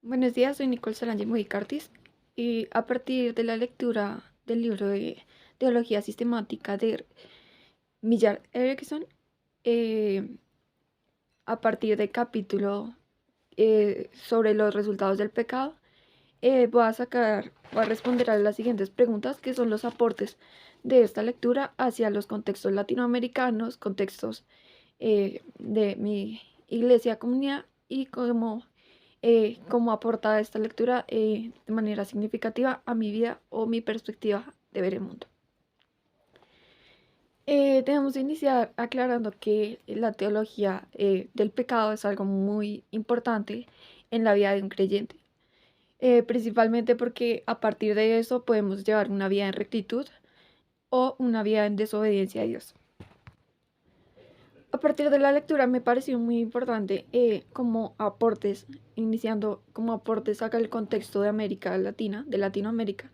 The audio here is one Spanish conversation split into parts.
Buenos días, soy Nicole Solange Mujicartis y a partir de la lectura del libro de Teología Sistemática de Millar Erickson, eh, a partir del capítulo sobre los resultados del pecado, voy a responder a las siguientes preguntas, que son los aportes de esta lectura hacia los contextos latinoamericanos, contextos de mi iglesia, comunidad y cómo aporta esta lectura de manera significativa a mi vida o mi perspectiva de ver el mundo. Debemos iniciar aclarando que la teología del pecado es algo muy importante en la vida de un creyente, principalmente porque a partir de eso podemos llevar una vida en rectitud o una vida en desobediencia a Dios. A partir de la lectura me pareció muy importante como aportes, iniciando como aportes acá el contexto de América Latina, de Latinoamérica.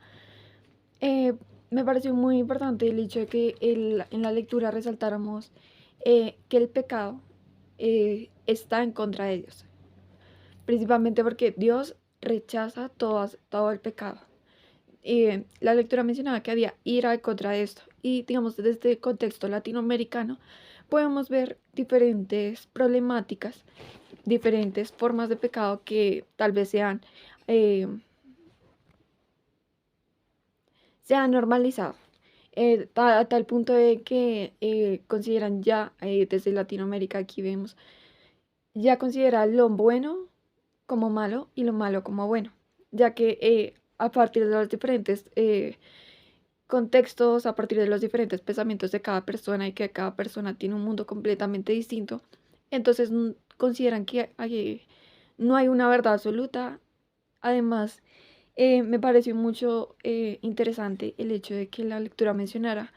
eh, Me pareció muy importante el hecho de que en la lectura resaltáramos que el pecado está en contra de Dios, principalmente porque Dios rechaza todo el pecado. La lectura mencionaba que había ira en contra de esto. Y digamos, desde este contexto latinoamericano, podemos ver diferentes problemáticas, diferentes formas de pecado que tal vez eh, se han normalizado. A tal punto de que consideran ya, desde Latinoamérica, aquí vemos, ya considera lo bueno como malo y lo malo como bueno, ya que a partir de los diferentes contextos, a partir de los diferentes pensamientos de cada persona y que cada persona tiene un mundo completamente distinto, entonces consideran que no hay una verdad absoluta. Además, me pareció mucho interesante el hecho de que la lectura mencionara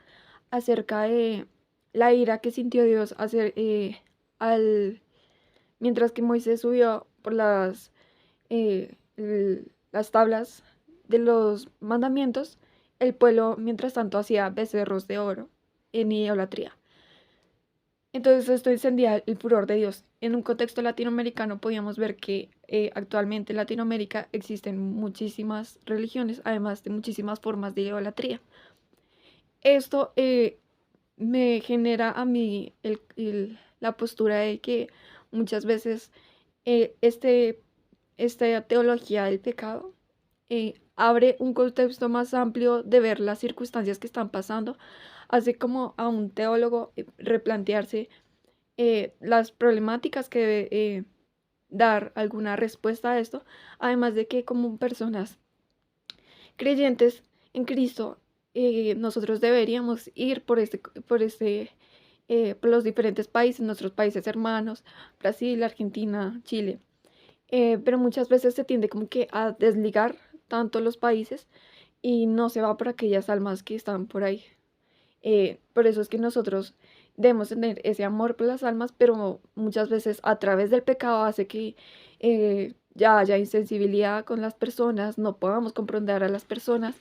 acerca de la ira que sintió Dios al, mientras que Moisés subió por las tablas de los mandamientos. El pueblo, mientras tanto, hacía becerros de oro en idolatría. Entonces esto encendía el furor de Dios. En un contexto latinoamericano podíamos ver que actualmente en Latinoamérica existen muchísimas religiones, además de muchísimas formas de idolatría. Esto me genera a mí la postura de que muchas veces eh, este, esta teología del pecado abre un contexto más amplio de ver las circunstancias que están pasando, hace como a un teólogo replantearse las problemáticas que debe dar alguna respuesta a esto, además de que como personas creyentes en Cristo, nosotros deberíamos ir por los diferentes países, nuestros países hermanos, Brasil, Argentina, Chile, pero muchas veces se tiende como que a desligar tanto los países y no se va por aquellas almas que están por ahí. Por eso es que nosotros debemos tener ese amor por las almas, pero muchas veces a través del pecado hace que ya haya insensibilidad con las personas, no podamos comprender a las personas,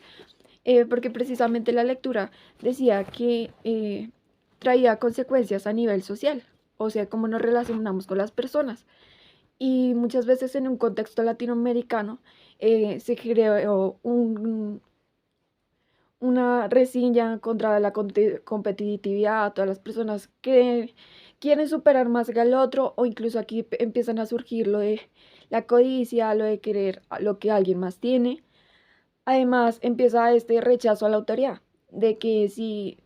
porque precisamente la lectura decía que traía consecuencias a nivel social, o sea, cómo nos relacionamos con las personas. Y muchas veces en un contexto latinoamericano se creó una reseña contra la competitividad, todas las personas que quieren superar más que al otro, o incluso aquí empiezan a surgir lo de la codicia, lo de querer lo que alguien más tiene. Además, empieza este rechazo a la autoridad, de que si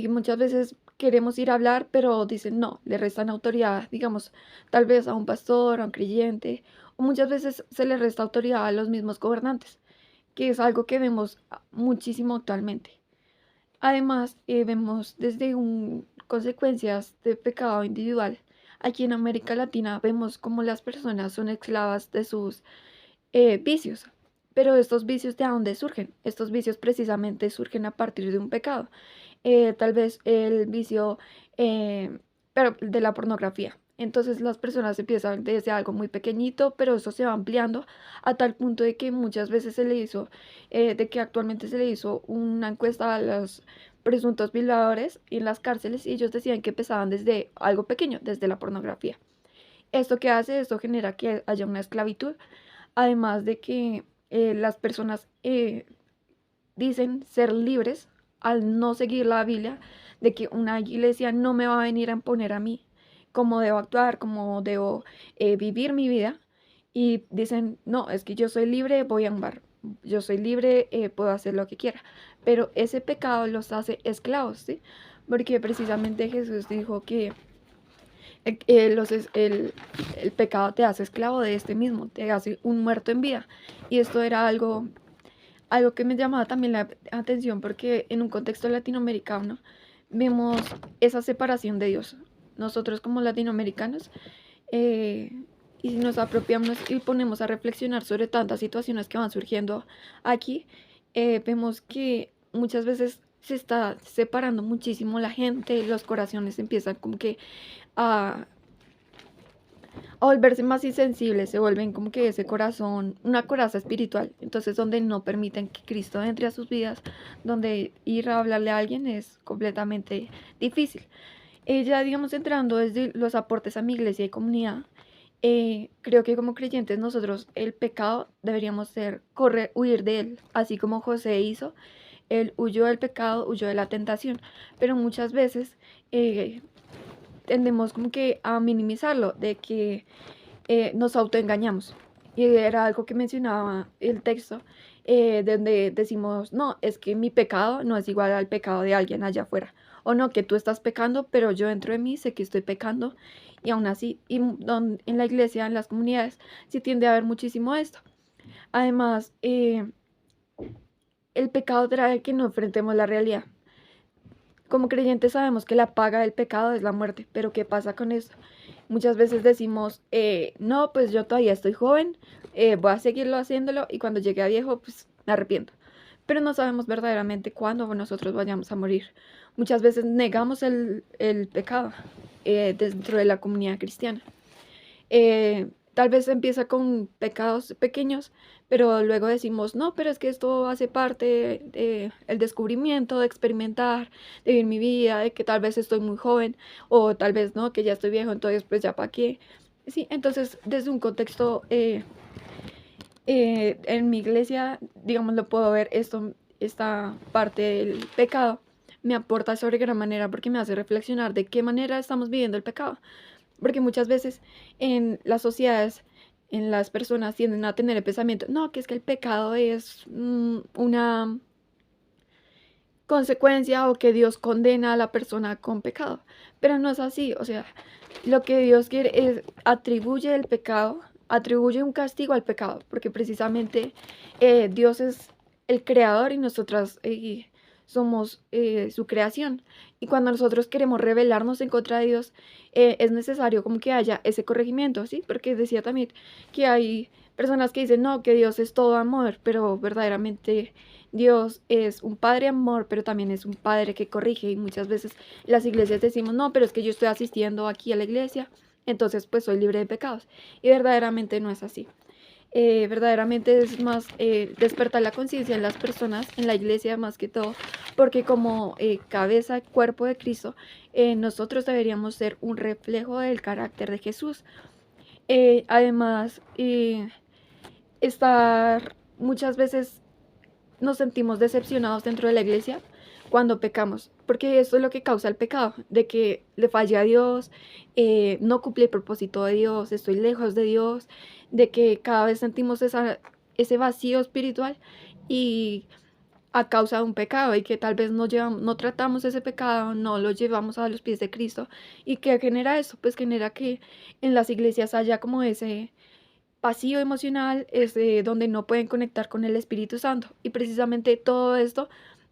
muchas veces queremos ir a hablar, pero dicen no, le restan autoridad, digamos, tal vez a un pastor, a un creyente, o muchas veces se le resta autoridad a los mismos gobernantes, que es algo que vemos muchísimo actualmente. Además, vemos desde consecuencias de pecado individual. Aquí en América Latina vemos cómo las personas son esclavas de sus vicios. Pero estos vicios, ¿de dónde surgen? Estos vicios precisamente surgen a partir de un pecado. Tal vez el vicio eh, pero de la pornografía. Entonces las personas empiezan desde algo muy pequeñito, pero eso se va ampliando a tal punto de que muchas veces de que actualmente se le hizo una encuesta a los presuntos violadores en las cárceles y ellos decían que empezaban desde algo pequeño, desde la pornografía. ¿Esto qué hace? Esto genera que haya una esclavitud, además de que las personas dicen ser libres al no seguir la Biblia, de que una iglesia no me va a venir a imponer a mí cómo debo actuar, cómo debo vivir mi vida. Y dicen, no, es que yo soy libre, voy a un bar, yo soy libre, puedo hacer lo que quiera. Pero ese pecado los hace esclavos, ¿sí? Porque precisamente Jesús dijo que el pecado te hace esclavo de este mismo, te hace un muerto en vida. Y esto era algo que me llamaba también la atención porque en un contexto latinoamericano vemos esa separación de Dios. Nosotros como latinoamericanos, eh, y si nos apropiamos y ponemos a reflexionar sobre tantas situaciones que van surgiendo aquí, vemos que muchas veces se está separando muchísimo la gente, los corazones empiezan como que a a volverse más insensibles, se vuelven como que ese corazón, una coraza espiritual, entonces donde no permiten que Cristo entre a sus vidas, donde ir a hablarle a alguien es completamente difícil. Ya digamos entrando desde los aportes a mi iglesia y comunidad, creo que como creyentes nosotros el pecado deberíamos ser correr, huir de él, así como José hizo, él huyó del pecado, huyó de la tentación, pero muchas veces eh, tendemos como que a minimizarlo, de que nos autoengañamos. Y era algo que mencionaba el texto, donde decimos, no, es que mi pecado no es igual al pecado de alguien allá afuera. O no, que tú estás pecando, pero yo dentro de mí sé que estoy pecando. Y aún así, en la iglesia, en las comunidades, sí tiende a haber muchísimo esto. Además, el pecado trae que no enfrentemos la realidad. Como creyentes sabemos que la paga del pecado es la muerte, pero ¿qué pasa con esto? Muchas veces decimos, no, pues yo todavía estoy joven, voy a seguirlo haciéndolo y cuando llegue a viejo, pues me arrepiento. Pero no sabemos verdaderamente cuándo nosotros vayamos a morir. Muchas veces negamos el pecado dentro de la comunidad cristiana. Tal vez empieza con pecados pequeños, pero luego decimos, no, pero es que esto hace parte del descubrimiento, de experimentar, de vivir mi vida, de que tal vez estoy muy joven o tal vez no, que ya estoy viejo, entonces pues ya para qué. Sí, entonces desde un contexto en mi iglesia, digamos, lo puedo ver esta parte del pecado me aporta sobre gran manera porque me hace reflexionar de qué manera estamos viviendo el pecado. Porque muchas veces en las sociedades, en las personas tienden a tener el pensamiento, no, que es que el pecado es una consecuencia o que Dios condena a la persona con pecado. Pero no es así, o sea, lo que Dios quiere es atribuye el pecado, atribuye un castigo al pecado, porque precisamente Dios es el creador y nosotras somos su creación. Y cuando nosotros queremos rebelarnos en contra de Dios, es necesario como que haya ese corregimiento, ¿sí? Porque decía también que hay personas que dicen, no, que Dios es todo amor, pero verdaderamente Dios es un padre amor, pero también es un padre que corrige y muchas veces las iglesias decimos, no, pero es que yo estoy asistiendo aquí a la iglesia, entonces pues soy libre de pecados. Y verdaderamente no es así. Verdaderamente es más despertar la conciencia en las personas, en la iglesia más que todo, porque como cabeza, cuerpo de Cristo, nosotros deberíamos ser un reflejo del carácter de Jesús. Además, estar muchas veces nos sentimos decepcionados dentro de la iglesia cuando pecamos, porque eso es lo que causa el pecado, de que le falle a Dios, no cumple el propósito de Dios, estoy lejos de Dios, de que cada vez sentimos ese vacío espiritual y a causa de un pecado y que tal vez no tratamos ese pecado, no lo llevamos a los pies de Cristo. ¿Y qué genera eso? Pues genera que en las iglesias haya como ese vacío emocional, es donde no pueden conectar con el Espíritu Santo. Y precisamente todo esto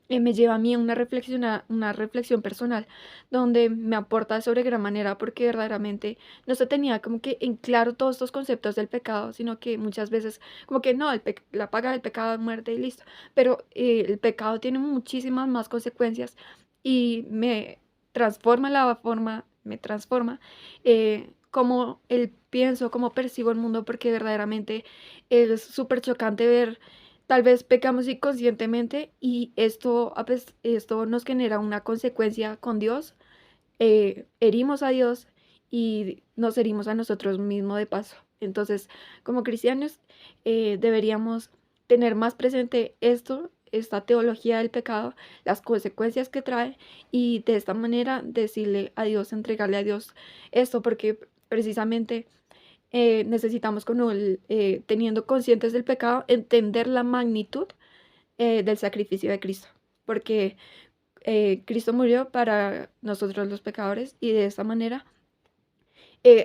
me lleva a mí a una reflexión personal, donde me aporta sobre gran manera, porque verdaderamente no se tenía como que en claro todos estos conceptos del pecado, sino que muchas veces como que no, la paga del pecado es muerte y listo. Pero el pecado tiene muchísimas más consecuencias y me transforma cómo pienso, cómo percibo el mundo, porque verdaderamente es súper chocante ver, tal vez pecamos inconscientemente y esto nos genera una consecuencia con Dios, herimos a Dios y nos herimos a nosotros mismos de paso. Entonces, como cristianos, deberíamos tener más presente esto, esta teología del pecado, las consecuencias que trae y de esta manera decirle a Dios, entregarle a Dios esto, porque precisamente necesitamos, teniendo conscientes del pecado, entender la magnitud del sacrificio de Cristo, porque Cristo murió para nosotros los pecadores y de esta manera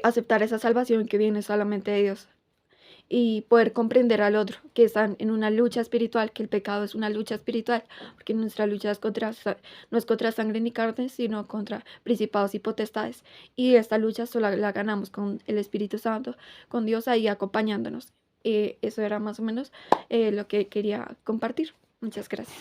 aceptar esa salvación que viene solamente de Dios y poder comprender al otro, que están en una lucha espiritual, que el pecado es una lucha espiritual, porque nuestra lucha es no es contra sangre ni carne, sino contra principados y potestades. Y esta lucha solo la ganamos con el Espíritu Santo, con Dios ahí acompañándonos. Eso era más o menos lo que quería compartir. Muchas gracias.